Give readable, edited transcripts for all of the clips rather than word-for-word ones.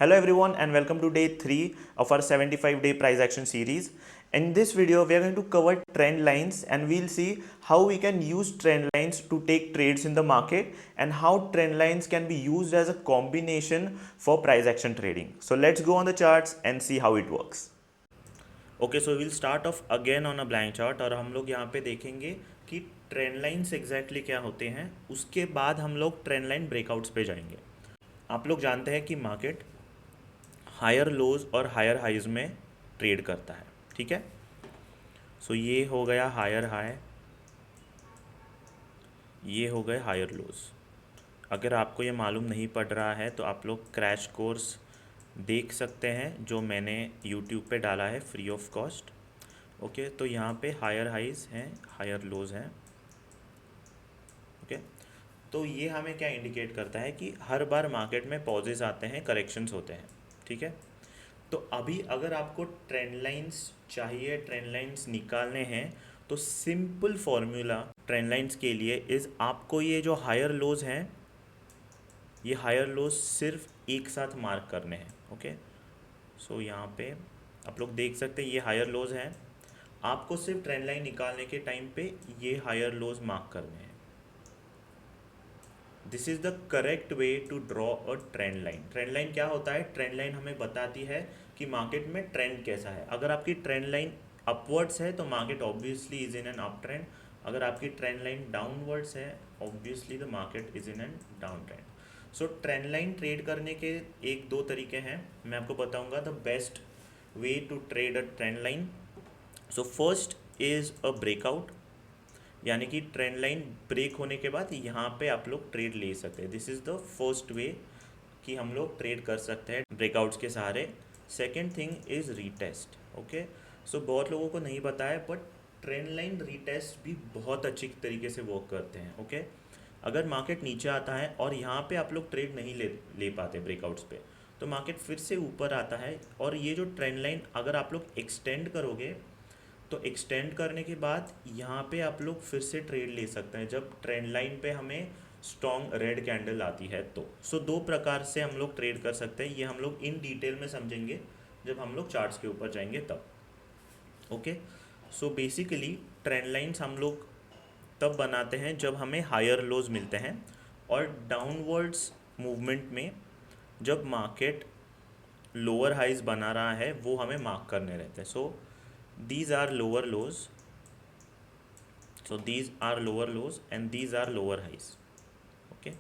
Hello everyone and welcome to day 3 of our 75-day price action series. In this video we are going to cover trend lines and we'll see how we can use trend lines to take trades in the market and how trend lines can be used as a combination for price action trading. So let's go on the charts and see how it works. Okay so will start of again on a blank chart और हम लोग यहाँ पे देखेंगे कि trend lines exactly क्या होते हैं। उसके बाद हम लोग ट्रेंड लाइन ब्रेकआउट्स पे जाएंगे। आप लोग जानते हैं कि मार्केट हायर लोज और हायर हाइज में ट्रेड करता है, ठीक है। सो ये हो गया हायर हाई, ये हो गए हायर लोज। अगर आपको ये मालूम नहीं पड़ रहा है तो आप लोग क्रैश कोर्स देख सकते हैं जो मैंने यूट्यूब पे डाला है फ्री ऑफ कॉस्ट। ओके तो यहाँ पे हायर हाइज हैं, हायर लोज हैं। ओके तो ये हमें क्या इंडिकेट करता है कि हर बार मार्केट में पॉजेज आते हैं, करेक्शंस होते हैं, ठीक है। तो अभी अगर आपको ट्रेंड लाइंस चाहिए, ट्रेंड लाइंस निकालने हैं तो सिंपल फॉर्मूला ट्रेंड लाइंस के लिए इज़ आपको ये जो हायर लोज हैं, ये हायर लोज सिर्फ एक साथ मार्क करने हैं। ओके सो यहाँ पे आप लोग देख सकते हैं ये हायर लोज हैं। आपको सिर्फ ट्रेंड लाइन निकालने के टाइम पे ये हायर लोज मार्क करने हैं। This is the correct way to draw a trend line. Trend line क्या होता है? ट्रेंड लाइन हमें बताती है कि मार्केट में ट्रेंड कैसा है। अगर आपकी ट्रेंड लाइन अपवर्ड्स है तो market obviously is in an up trend. अगर आपकी ट्रेंड लाइन डाउनवर्ड्स है obviously the market is in a down trend. So trend line trade करने के एक दो तरीके हैं, मैं आपको बताऊंगा the best way to trade a trend line. So first is a breakout, यानी कि ट्रेंड लाइन ब्रेक होने के बाद यहाँ पे आप लोग ट्रेड ले सकते हैं। This is the first way कि हम लोग ट्रेड कर सकते हैं ब्रेकआउट्स के सहारे। Second thing is retest. Okay so बहुत लोगों को नहीं पता है बट ट्रेंड लाइन रीटेस्ट भी बहुत अच्छी तरीके से वर्क करते हैं। ओके अगर मार्केट नीचे आता है और यहाँ पे आप लोग ट्रेड नहीं ले पाते ब्रेकआउट्स पे, तो मार्केट फिर से ऊपर आता है और ये जो ट्रेंड लाइन अगर आप लोग एक्सटेंड करोगे तो एक्सटेंड करने के बाद यहाँ पे आप लोग फिर से ट्रेड ले सकते हैं जब ट्रेंड लाइन पे हमें स्ट्रॉन्ग रेड कैंडल आती है तो। सो दो प्रकार से हम लोग ट्रेड कर सकते हैं, ये हम लोग इन डिटेल में समझेंगे जब हम लोग चार्ट्स के ऊपर जाएंगे तब। Okay so basically trend lines हम लोग तब बनाते हैं जब हमें हायर लोज मिलते हैं और डाउनवर्ड्स मूवमेंट में जब मार्केट लोअर हाइज बना रहा है वो हमें मार्क करने रहते हैं। सो these are lower lows, so these are lower lows and these are lower highs। okay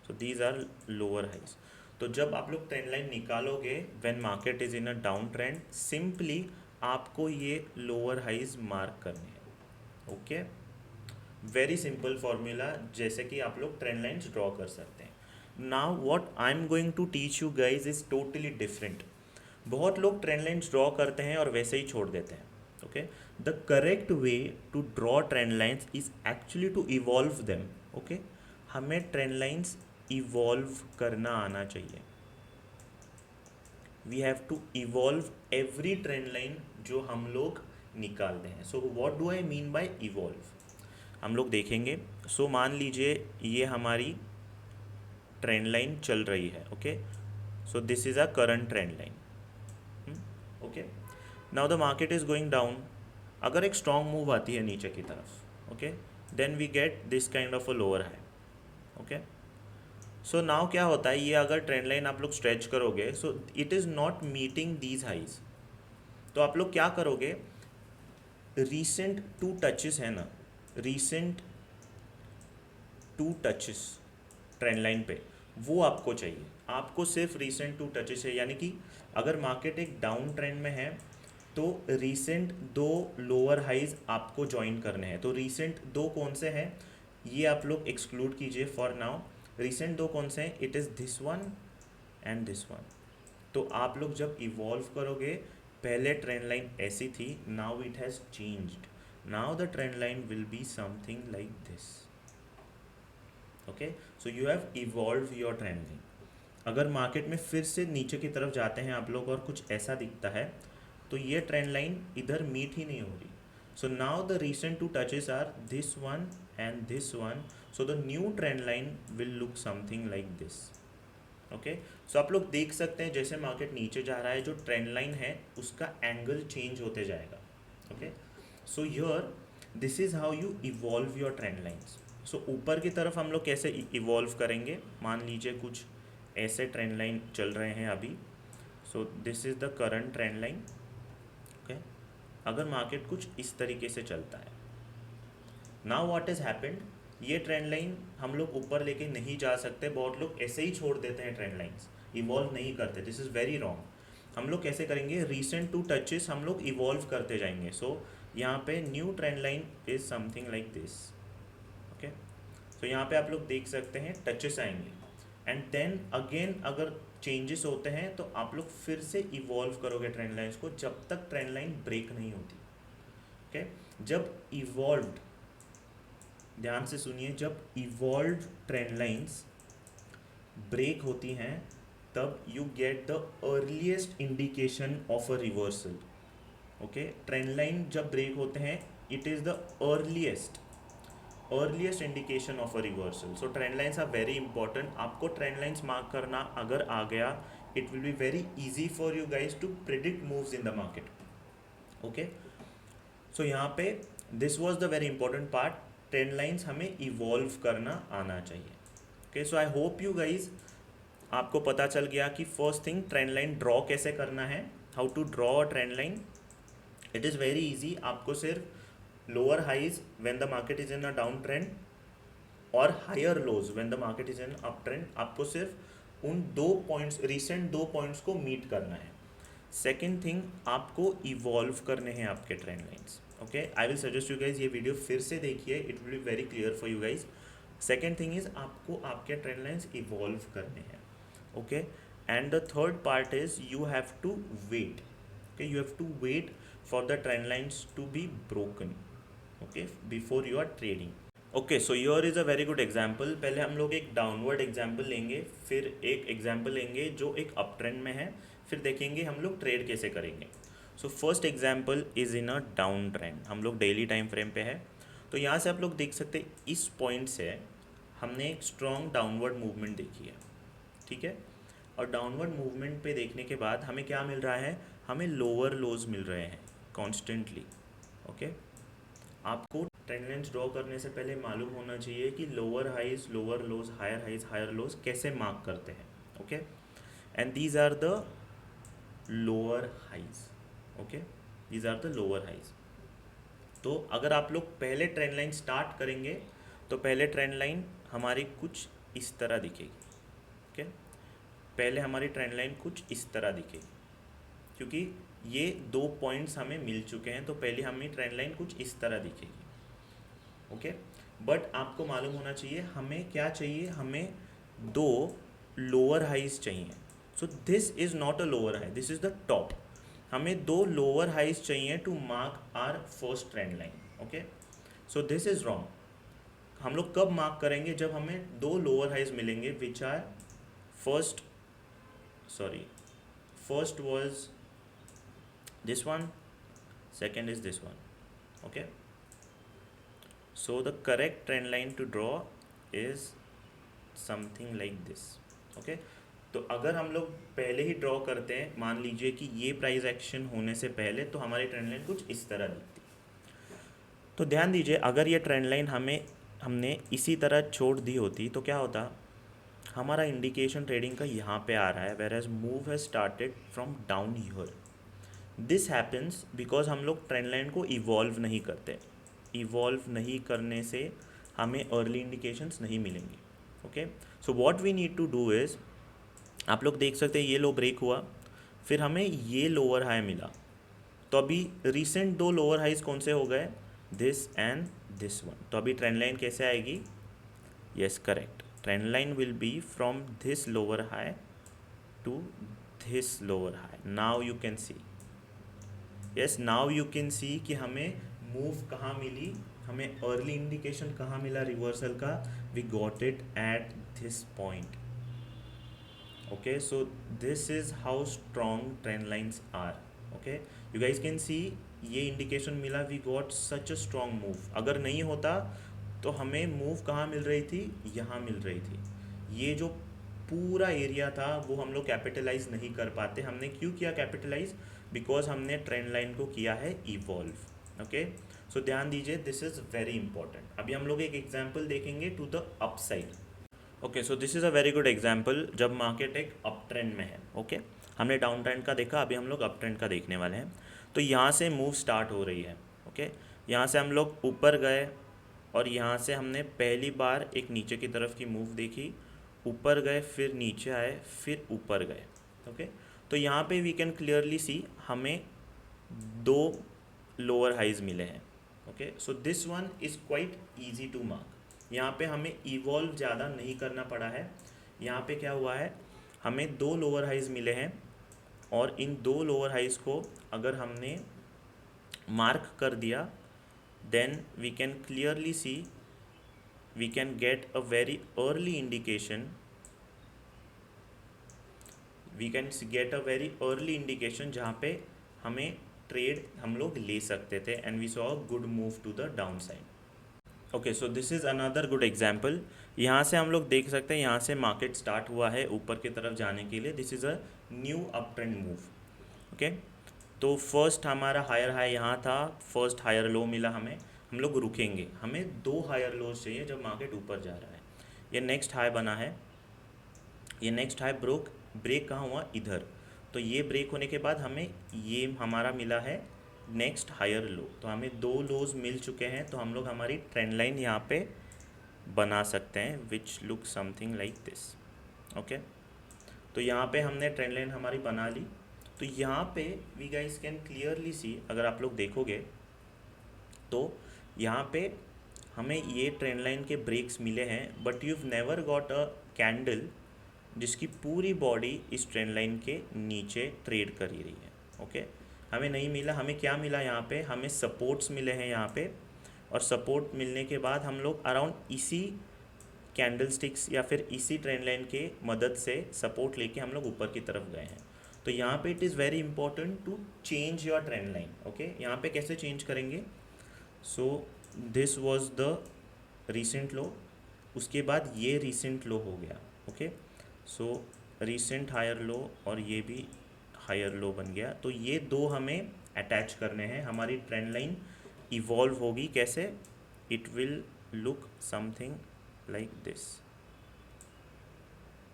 so these are lower highs। तो जब आप लोग ट्रेंड लाइन निकालोगे when market is in a down trend, simply आपको ये लोअर हाइज मार्क करने हैं। Okay very simple formula जैसे कि आप लोग ट्रेंड लाइन्स ड्रॉ कर सकते हैं। Now what I am going to teach you guys is totally different. बहुत लोग ट्रेंड लाइन्स ड्रॉ करते हैं और वैसे ही छोड़ देते हैं। Okay the correct way to draw trend lines is actually to evolve them. Okay हमें ट्रेंड लाइन्स इवॉल्व करना आना चाहिए। We have to evolve every trend line जो हम लोग निकालते हैं। So what do I mean by evolve, हम लोग देखेंगे। सो मान लीजिए ये हमारी ट्रेंड लाइन चल रही है। Okay so this is a current trend line. Okay now the market is going down. अगर एक स्ट्रॉन्ग मूव आती है नीचे की तरफ, okay then we get this kind of a lower high. Okay so now क्या होता है, ये अगर ट्रेंड लाइन आप लोग स्ट्रेच करोगे so it is not meeting these highs, तो आप लोग क्या करोगे, रीसेंट टू टचेस है ना, recent two touches trend line पे वो आपको चाहिए। आपको सिर्फ रीसेंट टू टचेस है, यानी कि अगर मार्केट एक डाउन ट्रेंड में है तो रीसेंट दो लोअर हाइज आपको ज्वाइन करने हैं। तो रीसेंट दो कौन से हैं ये आप लोग एक्सक्लूड कीजिए फॉर नाउ। रीसेंट दो कौन से हैं, it is this one and this one. तो आप लोग जब इवॉल्व करोगे, पहले ट्रेंड लाइन ऐसी थी, now it has changed. Now the trend line will be something like this. Okay so you have evolve your trend line. अगर market में फिर से नीचे की तरफ जाते हैं आप लोग और कुछ ऐसा दिखता है तो ये ट्रेंड लाइन इधर मीट ही नहीं हो रही। So now the recent two touches are this one and this one, so the new trend line will look something like this. Okay, so आप लोग देख सकते हैं जैसे मार्केट नीचे जा रहा है जो ट्रेंड लाइन है उसका एंगल चेंज होते जाएगा। Okay, so here this is how you evolve your trend lines. So ऊपर की तरफ हम लोग कैसे इवॉल्व करेंगे, मान लीजिए कुछ ऐसे ट्रेंड लाइन चल रहे हैं अभी। सो this is the current trend line. Okay, अगर मार्केट कुछ इस तरीके से चलता है, नाउ व्हाट इज हैपेंड, ये ट्रेंड लाइन हम लोग ऊपर लेके नहीं जा सकते, बहुत लोग ऐसे ही छोड़ देते हैं ट्रेंड लाइंस, इवॉल्व नहीं करते। This is very wrong. हम लोग कैसे करेंगे, रीसेंट टू टचेस हम लोग इवॉल्व करते जाएंगे। सो यहाँ पे new trend line is something like this. Okay, तो यहाँ पे आप लोग देख सकते हैं टचेस आएंगे एंड देन अगेन अगर चेंजेस होते हैं तो आप लोग फिर से इवॉल्व करोगे ट्रेंड लाइंस को जब तक ट्रेंड लाइन ब्रेक नहीं होती। ओके, जब इवॉल्व्ड, ध्यान से सुनिए, जब इवॉल्व ट्रेंड लाइंस ब्रेक होती हैं तब you get the earliest indication of a reversal. Okay, trend line जब ब्रेक होते हैं it is the earliest indication of a reversal. So trend lines are very important. आपको ट्रेंड लाइंस मार्क करना अगर आ गया, it will be very easy for you guys to predict moves in the market. Okay, so यहाँ पे this was the very important part, trend lines हमें evolve करना आना चाहिए। Okay, so I hope you guys आपको पता चल गया कि first thing trend line draw कैसे करना है, how to draw a trend line. It is very easy, आपको सिर्फ lower highs when the market is in a down trend और higher lows when the market is in up trend, आपको सिर्फ उन दो पॉइंट्स, रिसेंट दो points को meet करना है। सेकेंड थिंग, आपको इवॉल्व करने हैं आपके trend lines. Okay, I will suggest you guys ये वीडियो फिर से देखिए, it will be very clear for you guys. Second thing is आपको आपके ट्रेंड लाइंस इवॉल्व करने हैं। Okay, and the third part is you have to wait. Okay, you have to wait for the trend lines to be broken, okay, before you are trading. Okay, so your is a very good example. पहले हम लोग एक downward example लेंगे, फिर एक example लेंगे जो एक अप ट्रेंड में है, फिर देखेंगे हम लोग ट्रेड कैसे करेंगे। So first example is in a down trend, हम लोग डेली टाइम फ्रेम पे है। तो यहाँ से आप लोग देख सकते हैं इस पॉइंट से हमने एक स्ट्रॉन्ग डाउनवर्ड मूवमेंट देखी है, ठीक है। और डाउनवर्ड मूवमेंट पे देखने के बाद हमें क्या मिल रहा है, हमें लोअर लोज मिल रहे हैं कॉन्स्टेंटली। ओके, आपको ट्रेंड लाइन्स ड्रॉ करने से पहले मालूम होना चाहिए कि lower highs, lower lows, higher lows कैसे मार्क करते हैं। Okay, and these are the lower highs. Okay, these are the lower highs. तो अगर आप लोग पहले ट्रेंड लाइन स्टार्ट करेंगे तो पहले ट्रेंड लाइन हमारी कुछ इस तरह दिखेगी। ओके, पहले हमारी ट्रेंड लाइन कुछ इस तरह दिखेगी क्योंकि ये दो पॉइंट्स हमें मिल चुके हैं, तो पहले हमें ट्रेंड लाइन कुछ इस तरह दिखेगी। ओके, बट आपको मालूम होना चाहिए हमें क्या चाहिए, हमें दो लोअर हाइज चाहिए। So this is not a lower high, this is the top. हमें दो लोअर हाइज चाहिए to mark our first trend line. Okay, so this is wrong. हम लोग कब मार्क करेंगे, जब हमें दो लोअर हाइज मिलेंगे which are first, sorry, first was this one, second is this one. Okay, so the correct trend line to draw is something like this. Okay, तो अगर हम लोग पहले ही ड्रॉ करते हैं, मान लीजिए कि ये प्राइस एक्शन होने से पहले, तो हमारी ट्रेंड लाइन कुछ इस तरह दिखती। तो ध्यान दीजिए, अगर ये ट्रेंड लाइन हमने इसी तरह छोड़ दी होती तो क्या होता, हमारा इंडिकेशन ट्रेडिंग का यहाँ पे आ रहा है, whereas move has started from down here. This happens because हम लोग ट्रेंड लाइन को इवॉल्व नहीं करते। इवॉल्व नहीं करने से हमें अर्ली इंडिकेशंस नहीं मिलेंगे। Okay, so what we need to do is, आप लोग देख सकते हैं ये लो ब्रेक हुआ, फिर हमें ये लोअर हाई मिला। तो अभी रिसेंट दो लोअर हाइज कौन से हो गए, दिस एंड दिस वन। तो अभी ट्रेंड लाइन कैसे आएगी, yes correct, trend line will be from this lower high to this lower high. Now you can see, yes now you can see कि हमें मूव कहाँ मिली, हमें अर्ली इंडिकेशन कहाँ मिला रिवर्सल का, we got it at this point. Okay, so this is how strong trend lines are. Okay, you guys can see ये indication मिला, we got such a strong move. अगर नहीं होता तो हमें मूव कहाँ मिल रही थी, यहाँ मिल रही थी। ये जो पूरा एरिया था वो हम लोग कैपिटलाइज नहीं कर पाते। हमने क्यों किया कैपिटलाइज? बिकॉज हमने ट्रेंड लाइन को किया है इवॉल्व। ओके, सो ध्यान दीजिए, दिस इज़ वेरी इंपॉर्टेंट। अभी हम लोग एक एग्जाम्पल देखेंगे to the upside. Okay, so this is a very good example जब मार्केट एक अप ट्रेंड में है। ओके, हमने डाउन ट्रेंड का देखा, अभी हम लोग अप ट्रेंड का देखने वाले हैं। तो यहाँ से मूव स्टार्ट हो रही है। ओके, यहाँ से हम लोग ऊपर गए और यहाँ से हमने पहली बार एक नीचे की तरफ की मूव देखी, ऊपर गए, फिर नीचे आए, फिर ऊपर गए। ओके, तो यहाँ पे वी कैन क्लियरली सी हमें दो लोअर हाइज मिले हैं। Okay, so this one is quite easy to mark. यहाँ पे हमें इवॉल्व ज़्यादा नहीं करना पड़ा है। यहाँ पे क्या हुआ है, हमें दो लोअर हाइज मिले हैं और इन दो लोअर हाइज को अगर हमने मार्क कर दिया, then we can clearly see, we can get a very early indication, we can get a very early indication जहाँ पे हमें ट्रेड हम लोग ले सकते थे and we saw a good move to the downside. Okay, so this is another good example. यहाँ से हम लोग देख सकते हैं, यहाँ से मार्केट स्टार्ट हुआ है ऊपर की तरफ जाने के लिए। This is a new up trend move. Okay, तो फर्स्ट हमारा हायर हाई यहाँ था, फर्स्ट हायर लो मिला हमें, हम लोग रुकेंगे। हमें दो हायर लोज चाहिए जब मार्केट ऊपर जा रहा है। ये नेक्स्ट हाई बना है, ये नेक्स्ट हाई ब्रेक कहाँ हुआ? इधर। तो ये ब्रेक होने के बाद हमें ये हमारा मिला है नेक्स्ट हायर लो। तो हमें दो लोज मिल चुके हैं, तो हम लोग हमारी ट्रेंड लाइन यहाँ पे बना सकते हैं which look something like this. Okay, तो यहाँ पे हमने ट्रेंड लाइन हमारी बना ली। तो यहाँ पे we guys can clearly see, अगर आप लोग देखोगे तो यहाँ पे हमें ये ट्रेंड लाइन के ब्रेक्स मिले हैं, but you never got a candle जिसकी पूरी बॉडी इस ट्रेंड लाइन के नीचे ट्रेड कर ही रही है। ओके, हमें नहीं मिला। हमें क्या मिला? यहाँ पे हमें सपोर्ट्स मिले हैं यहाँ पे, और सपोर्ट मिलने के बाद हम लोग अराउंड इसी कैंडल स्टिक्स या फिर इसी ट्रेंड लाइन के मदद से सपोर्ट लेके हम लोग ऊपर की तरफ गए हैं। तो यहाँ पे it is very important to change your trend line. Okay, यहाँ पे कैसे चेंज करेंगे? So this was the recent low, उसके बाद ये रिसेंट लो हो गया। Okay, so recent higher low और ये भी हायर लो बन गया। तो ये दो हमें अटैच करने हैं। हमारी ट्रेंड लाइन इवॉल्व होगी कैसे? It will look something like this.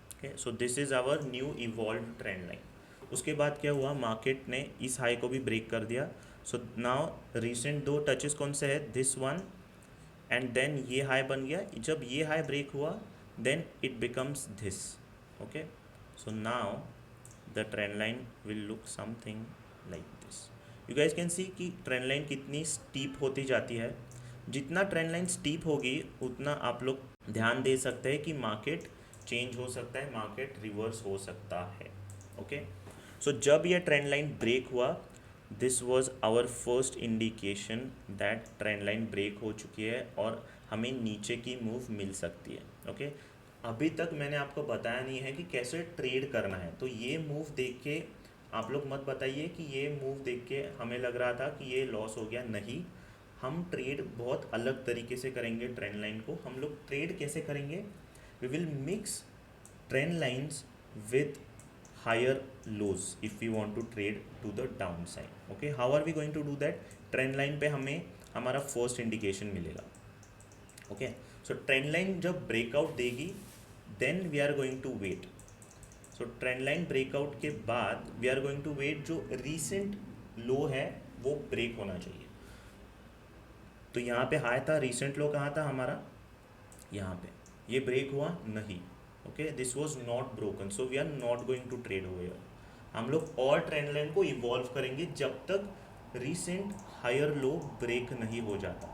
Okay, so this is our new evolve trend line. उसके बाद क्या हुआ? मार्केट ने इस हाई को भी ब्रेक कर दिया। सो नाउ रिसेंट दो टचेस कौन से है? दिस वन एंड देन ये हाई बन गया। जब ये हाई ब्रेक हुआ then it becomes this. Okay, so now the trend line will look something like this. You guys can see कि ट्रेंड लाइन कितनी स्टीप होती जाती है। जितना ट्रेंड लाइन स्टीप होगी उतना आप लोग ध्यान दे सकते हैं कि मार्केट चेंज हो सकता है, मार्केट रिवर्स हो सकता है। ओके, सो जब ये ट्रेंड लाइन ब्रेक हुआ, this was our first indication that trend line break हो चुकी है और हमें नीचे की मूव मिल सकती है। ओके, अभी तक मैंने आपको बताया नहीं है कि कैसे ट्रेड करना है। तो ये मूव देख के आप लोग मत बताइए कि ये मूव देख के हमें लग रहा था कि ये लॉस हो गया। नहीं, हम ट्रेड बहुत अलग तरीके से करेंगे। ट्रेंड लाइन को हम लोग ट्रेड कैसे करेंगे? We will mix trend lines with higher lows if we want to trade to the downside. Okay, how are we going to do that? Trend line पे हमें हमारा फर्स्ट इंडिकेशन मिलेगा। Okay, so trend line जब breakout देगी then we are going to wait. So trend line breakout के बाद we are going to wait, जो recent low है वो ब्रेक होना चाहिए। तो यहाँ पे हाई था, रीसेंट लो कहाँ था हमारा? यहाँ पे। ये ब्रेक हुआ नहीं। Okay, this was not broken, so we are not going to trade over. हम लोग और ट्रेंड लाइन को इवॉल्व करेंगे जब तक रीसेंट हायर लो ब्रेक नहीं हो जाता।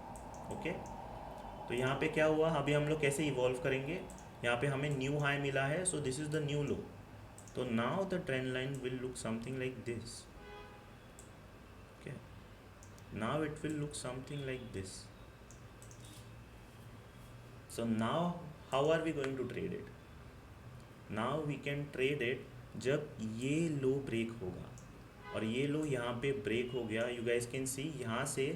ओके, तो यहाँ पे क्या हुआ? अभी हम लोग कैसे इवॉल्व करेंगे? यहाँ पे हमें न्यू हाई मिला है, so this is the new low. तो now the trend line will look something like this. Okay, now it will look something like this. So now how are we going to trade it? Now we can trade it जब ये लो break होगा, और ये लो यहाँ पे break हो गया। You guys can see यहाँ से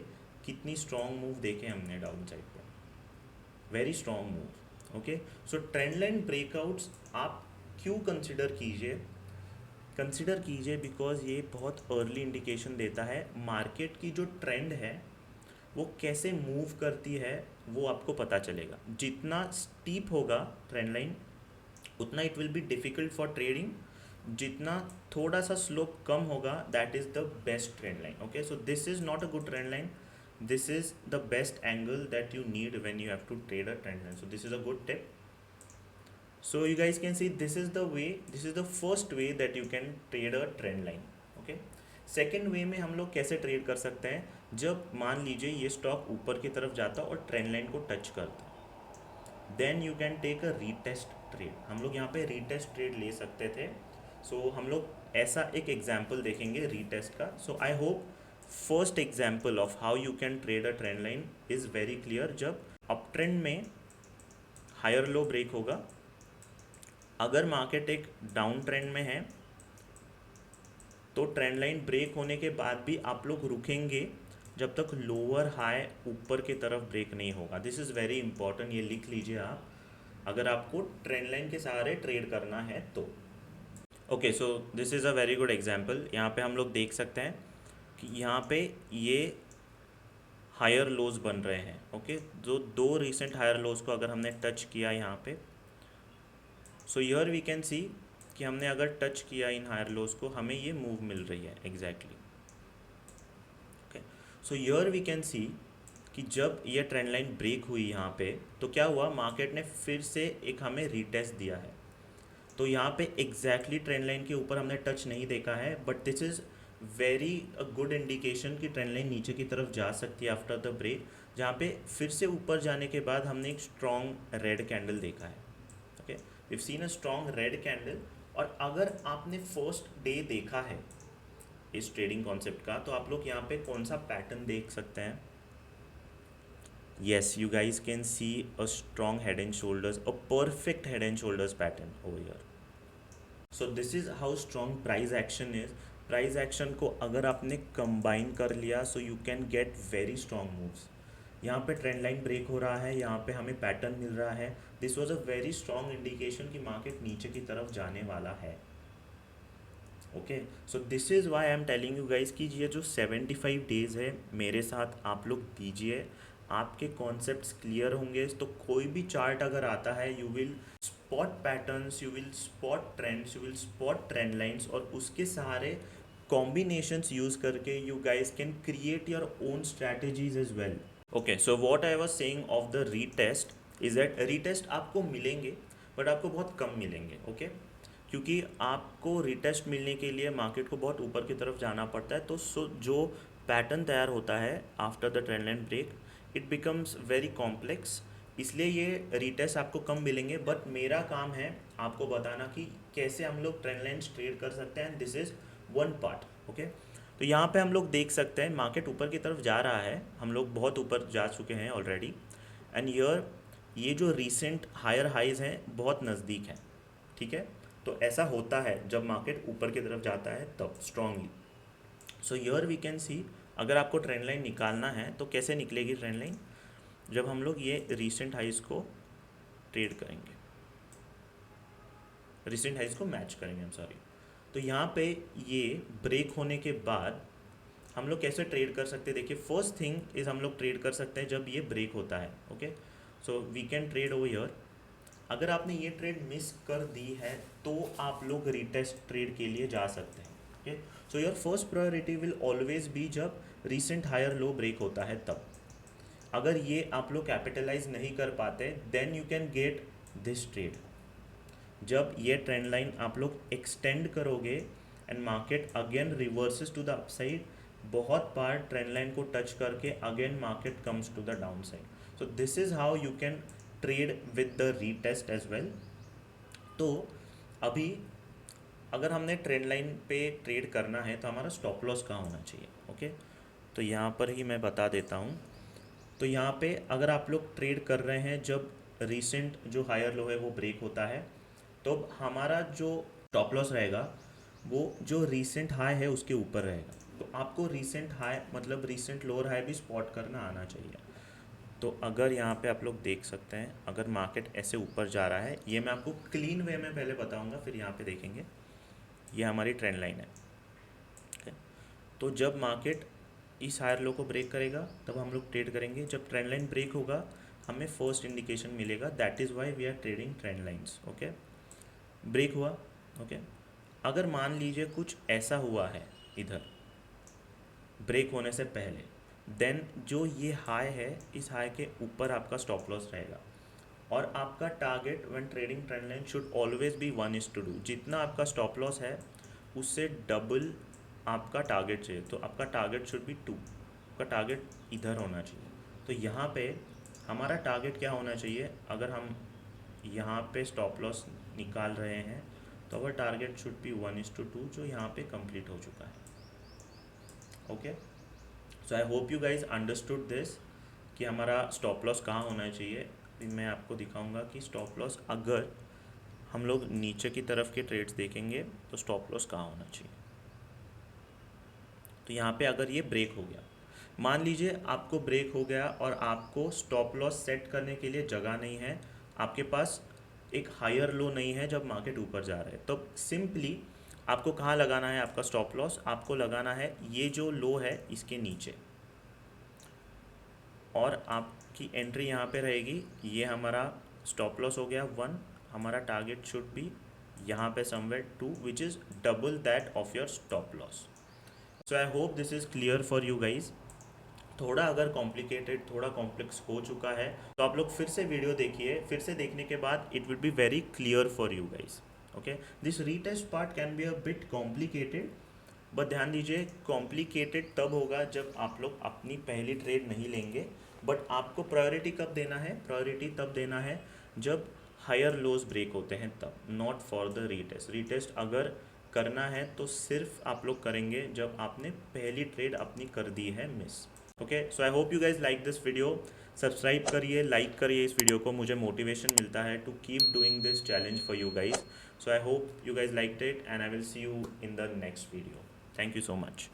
कितनी स्ट्रॉन्ग मूव देखे हमने डाउन साइड पर, very strong move. Okay, so trend line breakouts आप क्यों कंसिडर कीजिए बिकॉज ये बहुत अर्ली इंडिकेशन देता है मार्केट की जो ट्रेंड है वो कैसे मूव करती है, वो आपको पता चलेगा। जितना स्टीप होगा ट्रेंड लाइन उतना it will be difficult for trading, जितना थोड़ा सा स्लोप कम होगा that is the best trend line. Okay, so this is not a good trend line, this is the best angle that you need when you have to trade a trend line. So this is a good tip. So you guys can see this is the first way that you can trade a trend line. Okay, second way में हम लोग कैसे trade कर सकते हैं, जब मान लीजिए ये स्टॉक ऊपर की तरफ जाता और ट्रेंड लाइन को टच करता, then you can take a retest trade. हम लोग यहाँ पे रीटेस्ट ट्रेड ले सकते थे। सो हम लोग ऐसा एक एग्जाम्पल देखेंगे रीटेस्ट का। So I hope first example of how you can trade a trend line is very clear. जब अप ट्रेंड में हायर लो ब्रेक होगा, अगर मार्केट एक डाउन ट्रेंड में है तो ट्रेंड लाइन ब्रेक होने के बाद भी आप लोग रुकेंगे जब तक लोअर हाई ऊपर की तरफ ब्रेक नहीं होगा। दिस इज़ वेरी इंपॉर्टेंट, ये लिख लीजिए आप, अगर आपको ट्रेंड लाइन के सहारे ट्रेड करना है तो। Okay, so this is a very good example. यहाँ पे हम लोग देख सकते हैं कि यहाँ पे ये हायर लोज बन रहे हैं। ओके, जो दो रिसेंट हायर लोज को अगर हमने टच किया यहाँ पे, so here we can see कि हमने अगर टच किया इन हायर लोज को, हमें ये मूव मिल रही है exactly. Okay, so here we can see कि जब ये ट्रेंड लाइन ब्रेक हुई यहाँ पे तो क्या हुआ, मार्केट ने फिर से एक हमें रीटेस्ट दिया है। तो यहाँ पे एग्जैक्टली ट्रेंड लाइन के ऊपर हमने टच नहीं देखा है, but this is very a good indication कि ट्रेंड लाइन नीचे की तरफ जा सकती है आफ्टर द ब्रेक, जहाँ पे फिर से ऊपर जाने के बाद हमने एक स्ट्रॉन्ग रेड कैंडल देखा है। Okay, we seen a strong red candle. और अगर आपने फर्स्ट डे देखा है इस ट्रेडिंग कॉन्सेप्ट का, तो आप लोग यहाँ पे कौन सा पैटर्न देख सकते हैं। Yes, you guys can see a strong head and shoulders, a perfect head and shoulders pattern over here. So this is how strong price action is. Price action को अगर आपने कंबाइन कर लिया, so you can get very strong moves. यहाँ पे trend line break हो रहा है, यहाँ पे हमें पैटर्न मिल रहा है। This was a very strong indication कि मार्केट नीचे की तरफ जाने वाला है। Okay, so this is why I am telling you guys कि ये जो 75 डेज़ है मेरे साथ आप लोग दीजिए, आपके कॉन्सेप्ट्स क्लियर होंगे। तो कोई भी चार्ट अगर आता है, you will spot patterns, you will spot trends, you will spot trend lines, और उसके सहारे कॉम्बिनेशंस यूज़ करके you guys can create your own strategies as well. Okay, so what I was saying of the retest is that retest आपको मिलेंगे but आपको बहुत कम मिलेंगे। Okay, क्योंकि आपको रिटेस्ट मिलने के लिए मार्केट को बहुत ऊपर की तरफ जाना पड़ता है। तो जो पैटर्न तैयार होता है after the trend line break, it becomes very complex, इसलिए ये रिटेस्ट आपको कम मिलेंगे। बट मेरा काम है आपको बताना कि कैसे हम लोग ट्रेंड लाइन ट्रेड कर सकते हैं, this is one part. Okay, तो यहाँ पे हम लोग देख सकते हैं मार्केट ऊपर की तरफ जा रहा है, हम लोग बहुत ऊपर जा चुके हैं ऑलरेडी, एंड हियर ये जो रिसेंट हायर हाइज हैं बहुत नज़दीक हैं। ठीक है, तो ऐसा होता है जब मार्केट ऊपर की तरफ जाता है तब strongly. So here we can see, अगर आपको ट्रेंड लाइन निकालना है तो कैसे निकलेगी ट्रेंड लाइन, जब हम लोग ये रिसेंट हाइज को ट्रेड करेंगे, रिसेंट हाइज को मैच करेंगे, हम सॉरी। तो यहाँ पे ये ब्रेक होने के बाद हम लोग कैसे ट्रेड कर सकते हैं, देखिए फर्स्ट थिंग इज़ हम लोग ट्रेड कर सकते हैं जब ये ब्रेक होता है। Okay, so we can trade over here. अगर आपने ये ट्रेड मिस कर दी है तो आप लोग रीटेस्ट ट्रेड के लिए जा सकते हैं। Okay, so your first priority will always be जब रिसेंट हायर लो ब्रेक होता है तब। अगर ये आप लोग कैपिटलाइज नहीं कर पाते, then you can get this trade. जब ये ट्रेंड लाइन आप लोग एक्सटेंड करोगे and market again reverses to the upside, बहुत बार ट्रेंड लाइन को टच करके again market comes to the downside. So this is how you can trade with the retest as well. तो अभी अगर हमने ट्रेंड लाइन पे trade करना है तो हमारा स्टॉप लॉस कहाँ होना चाहिए। ओके, तो यहाँ पर ही मैं बता देता हूँ। तो यहाँ पे अगर आप लोग ट्रेड कर रहे हैं जब रिसेंट जो हायर लो है वो ब्रेक होता है, तो हमारा जो स्टॉप लॉस रहेगा वो जो रिसेंट हाई है उसके ऊपर रहेगा। तो आपको रिसेंट हाई मतलब रिसेंट लोअर हाई भी स्पॉट करना आना चाहिए। तो अगर यहाँ पे आप लोग देख सकते हैं, अगर मार्केट ऐसे ऊपर जा रहा है, ये मैं आपको क्लीन वे में पहले बताऊंगा, फिर यहाँ पे देखेंगे, ये हमारी ट्रेंड लाइन है। ओके, तो जब मार्केट इस हायर लो को ब्रेक करेगा तब हम लोग ट्रेड करेंगे। जब ट्रेंड लाइन ब्रेक होगा हमें फर्स्ट इंडिकेशन मिलेगा, that is why we are trading trend lines. Okay, break हुआ। ओके, अगर मान लीजिए कुछ ऐसा हुआ है इधर ब्रेक होने से पहले, देन जो ये हाई है, इस हाई के ऊपर आपका स्टॉप लॉस रहेगा। और आपका target when trading trend line should always be 1:2। जितना आपका स्टॉप लॉस है उससे डबल आपका टारगेट चाहिए, तो आपका टारगेट शुड बी 2। आपका टारगेट इधर होना चाहिए। तो यहाँ पे हमारा टारगेट क्या होना चाहिए, अगर हम यहाँ पे स्टॉप लॉस निकाल रहे हैं तो अवर टारगेट शुड बी 1:2, जो यहाँ पे कंप्लीट हो चुका है। Okay, so I hope you guys understood this कि हमारा स्टॉप लॉस कहाँ होना चाहिए। अभी मैं आपको दिखाऊंगा कि स्टॉप लॉस अगर हम लोग नीचे की तरफ के ट्रेड्स देखेंगे तो स्टॉप लॉस कहाँ होना चाहिए। तो यहाँ पे अगर ये ब्रेक हो गया, मान लीजिए आपको ब्रेक हो गया और आपको स्टॉप लॉस सेट करने के लिए जगह नहीं है, आपके पास एक हायर लो नहीं है जब मार्केट ऊपर जा रहा है, तो सिंपली आपको कहाँ लगाना है आपका स्टॉप लॉस, आपको लगाना है ये जो लो है इसके नीचे, और आपकी एंट्री यहाँ पे रहेगी। ये हमारा स्टॉप लॉस हो गया 1, हमारा टारगेट शुड बी यहाँ पे somewhere 2, which is double that of your stop loss. So I hope this is clear for you guys. थोड़ा अगर कॉम्प्लिकेटेड, थोड़ा कॉम्प्लेक्स हो चुका है तो आप लोग फिर से वीडियो देखिए, फिर से देखने के बाद it will be very clear for you guys. Okay, this retest part can be a bit complicated, but ध्यान दीजिए कॉम्प्लिकेटेड तब होगा जब आप लोग अपनी पहली ट्रेड नहीं लेंगे। बट आपको प्रायोरिटी कब देना है, प्रायोरिटी तब देना है जब हायर लोज ब्रेक होते हैं तब, not for the retest. Retest अगर करना है तो सिर्फ आप लोग करेंगे जब आपने पहली ट्रेड अपनी कर दी है miss. Okay, so I hope you guys like this video. Subscribe करिए, लाइक करिए इस वीडियो को, मुझे मोटिवेशन मिलता है to keep doing this challenge for you guys. So I hope you guys liked it and I will see you in the next video. Thank you so much.